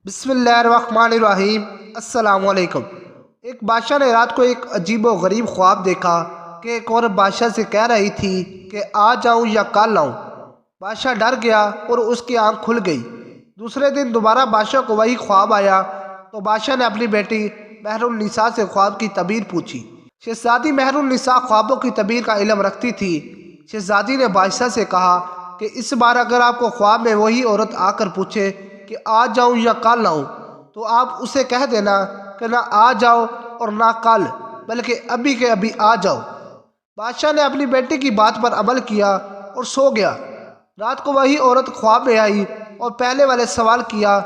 बिस्मिल्लाहिर्रहमानिर्रहीम। अस्सलाम वालेकुम। एक बादशाह ने रात को एक अजीब व गरीब ख्वाब देखा कि एक और बादशाह से कह रही थी कि आज आऊँ या कल आऊँ। बादशाह डर गया और उसकी आंख खुल गई। दूसरे दिन दोबारा बादशाह को वही ख्वाब आया तो बादशाह ने अपनी बेटी महरुन्निसा से ख्वाब की तबीर पूछी। शहजादी महरुन्निसा ख्वाबों की तबीर का इल्म रखती थी। शहजादी ने बादशाह से कहा कि इस बार अगर आपको ख्वाब में वही औरत आकर पूछे कि आज जाऊं या कल आऊं तो आप उसे कह देना कि ना आज आओ और ना कल, बल्कि अभी के अभी आ जाओ। बादशाह ने अपनी बेटी की बात पर अमल किया और सो गया। रात को वही औरत ख्वाब में आई और पहले वाले सवाल किया।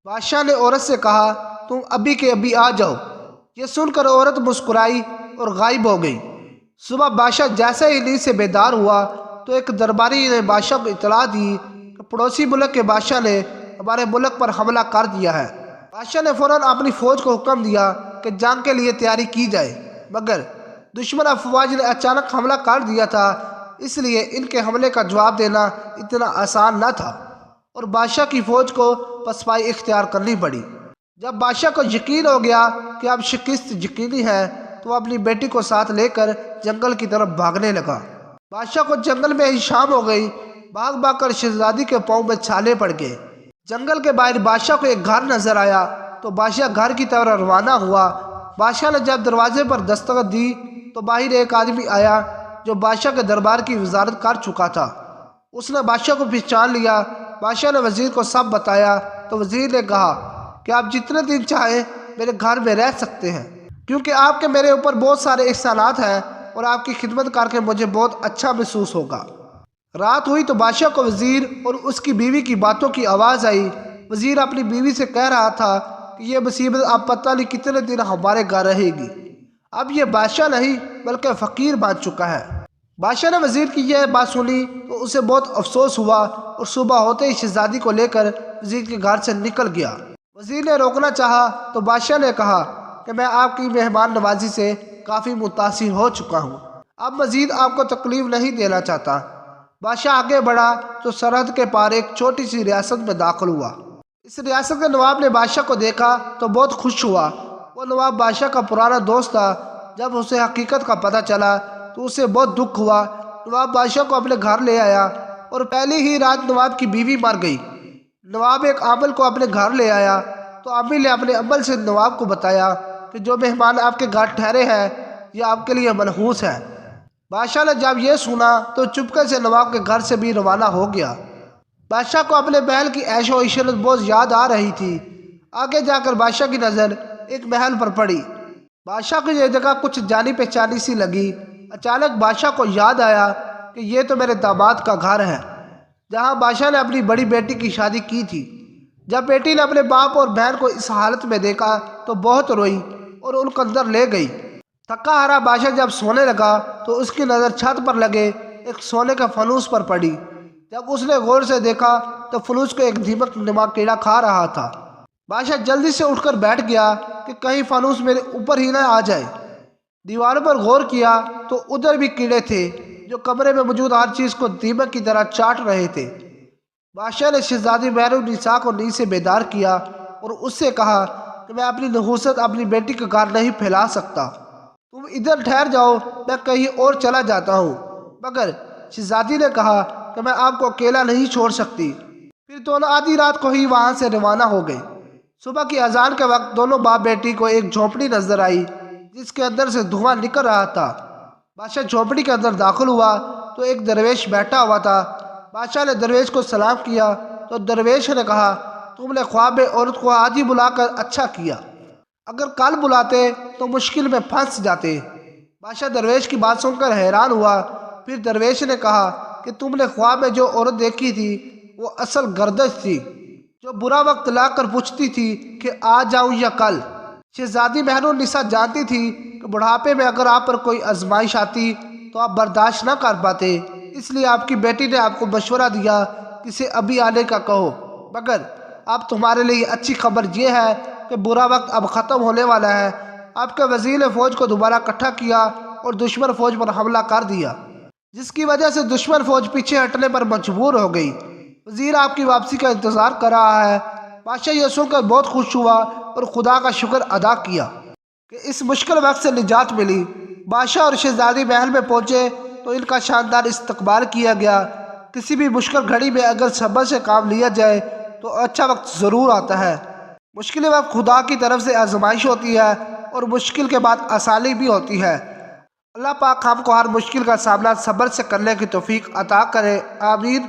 बादशाह ने औरत से कहा तुम अभी के अभी आ जाओ। ये सुनकर औरत मुस्कुराई और गायब हो गई। सुबह बादशाह जैसे ही नींद से बेदार हुआ तो एक दरबारी ने बादशाह को इतला दी कि पड़ोसी मुल्क के बादशाह ने हमारे मुल्क पर हमला कर दिया है। बादशाह ने फौरन अपनी फौज को हुक्म दिया कि जंग के लिए तैयारी की जाए, मगर दुश्मन अफवाज ने अचानक हमला कर दिया था, इसलिए इनके हमले का जवाब देना इतना आसान न था और बादशाह की फौज को पसपाई इख्तियार करनी पड़ी। जब बादशाह को यकीन हो गया कि अब शिकस्त यकीनी है तो अपनी बेटी को साथ लेकर जंगल की तरफ भागने लगा। बादशाह को जंगल में ही शाम हो गई। भाग भाग कर शहजादी के पाँव में छाले पड़ गए। जंगल के बाहर बादशाह को एक घर नजर आया तो बादशाह घर की तरफ रवाना हुआ। बादशाह ने जब दरवाजे पर दस्तक दी तो बाहर एक आदमी आया जो बादशाह के दरबार की वजारत कर चुका था। उसने बादशाह को पहचान लिया। बादशाह ने वजीर को सब बताया तो वजीर ने कहा कि आप जितने दिन चाहें मेरे घर में रह सकते हैं, क्योंकि आपके मेरे ऊपर बहुत सारे एहसानात हैं और आपकी खिदमत करके मुझे बहुत अच्छा महसूस होगा। रात हुई तो बादशाह को वजीर और उसकी बीवी की बातों की आवाज़ आई। वजीर अपनी बीवी से कह रहा था कि ये मुसीबत अब पता नहीं कितने दिन हमारे घर रहेगी। अब ये बादशाह नहीं बल्कि फ़कीर बन चुका है। बादशाह ने वजीर की यह बात सुनी तो उसे बहुत अफसोस हुआ और सुबह होते ही शहजादी को लेकर वजीर के घर से निकल गया। वजीर ने रोकना चाहा तो बादशाह ने कहा कि मैं आपकी मेहमान नवाजी से काफ़ी मुतासिर हो चुका हूँ, अब मजीद आपको तकलीफ नहीं देना चाहता। बादशाह आगे बढ़ा तो सरहद के पार एक छोटी सी रियासत में दाखिल हुआ। इस रियासत के नवाब ने बादशाह को देखा तो बहुत खुश हुआ। वो नवाब बादशाह का पुराना दोस्त था। जब उसे हकीकत का पता चला तो उसे बहुत दुख हुआ। नवाब बादशाह को अपने घर ले आया और पहली ही रात नवाब की बीवी मर गई। नवाब एक आमिल को अपने घर ले आया तो आमिल ने अपने अमल से नवाब को बताया कि जो मेहमान आपके घर ठहरे हैं ये आपके लिए मनहूस है। बादशाह ने जब यह सुना तो चुपके से नवाब के घर से भी रवाना हो गया। बादशाह को अपने महल की ऐशो इशरत बहुत याद आ रही थी। आगे जाकर बादशाह की नज़र एक महल पर पड़ी। बादशाह को यह जगह कुछ जानी पहचानी सी लगी। अचानक बादशाह को याद आया कि ये तो मेरे दामाद का घर है, जहाँ बादशाह ने अपनी बड़ी बेटी की शादी की थी। जब बेटी ने अपने बाप और बहन को इस हालत में देखा तो बहुत रोई और उनको अंदर ले गई। थका हारा बादशाह जब सोने लगा तो उसकी नज़र छत पर लगे एक सोने के फनूस पर पड़ी। जब उसने गौर से देखा तो फनूस को एक दीमक नुमा कीड़ा खा रहा था। बादशाह जल्दी से उठकर बैठ गया कि कहीं फनूस मेरे ऊपर ही न आ जाए। दीवारों पर गौर किया तो उधर भी कीड़े थे जो कमरे में मौजूद हर चीज़ को दीमक की तरह चाट रहे थे। बादशाह ने शहजादी महरुन्निसा को नींद से बेदार किया और उससे कहा कि मैं अपनी नहूसत अपनी बेटी के घर नहीं फैला सकता, तुम इधर ठहर जाओ, मैं कहीं और चला जाता हूँ। मगर शहजादी ने कहा कि मैं आपको अकेला नहीं छोड़ सकती। फिर दोनों आधी रात को ही वहाँ से रवाना हो गए। सुबह की अजान के वक्त दोनों बाप बेटी को एक झोंपड़ी नजर आई जिसके अंदर से धुआं निकल रहा था। बादशाह झोंपड़ी के अंदर दाखिल हुआ तो एक दरवेश बैठा हुआ था। बादशाह ने दरवेश को सलाम किया तो दरवेश ने कहा तुमने ख्वाब में औरत को आज ही बुलाकर अच्छा किया, अगर कल बुलाते तो मुश्किल में फंस जाते। बादशाह दरवेश की बात सुनकर हैरान हुआ। फिर दरवेश ने कहा कि तुमने ख्वाब में जो औरत देखी थी वो असल गर्दश थी, जो बुरा वक्त लाकर पूछती थी कि आज जाऊं या कल। शहजादी महरुन्निसा जानती थी कि बुढ़ापे में अगर आप पर कोई आजमाइश आती तो आप बर्दाश्त न कर पाते, इसलिए आपकी बेटी ने आपको मशवरा दिया कि इसे अभी आने का कहो। मगर अब तुम्हारे लिए अच्छी खबर यह है कि बुरा वक्त अब ख़त्म होने वाला है। आपके वज़ीर ने फ़ौज को दोबारा इकट्ठा किया और दुश्मन फ़ौज पर हमला कर दिया, जिसकी वजह से दुश्मन फ़ौज पीछे हटने पर मजबूर हो गई। वज़ीर आपकी वापसी का इंतज़ार कर रहा है, بادشاہ یہ سن کر بہت خوش ہوا اور خدا کا شکر ادا کیا کہ اس مشکل وقت سے نجات ملی۔ بادشاہ اور شہزادی محل میں پہنچے تو ان کا شاندار استقبال کیا گیا۔ کسی بھی مشکل گھڑی میں اگر صبر سے کام لیا جائے تو اچھا وقت ضرور آتا ہے۔ مشکل وقت خدا کی طرف سے آزمائش ہوتی ہے اور مشکل کے بعد آسانی بھی ہوتی ہے۔ اللہ پاک ہم کو ہر مشکل کا سامنا صبر سے کرنے کی توفیق عطا کرے، آمین۔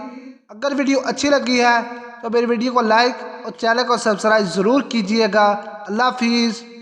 اگر ویڈیو اچھی لگی ہے تو میری ویڈیو کو لائک اور چینل کو سبسکرائب ضرور کیجیے گا۔ اللہ حافظ۔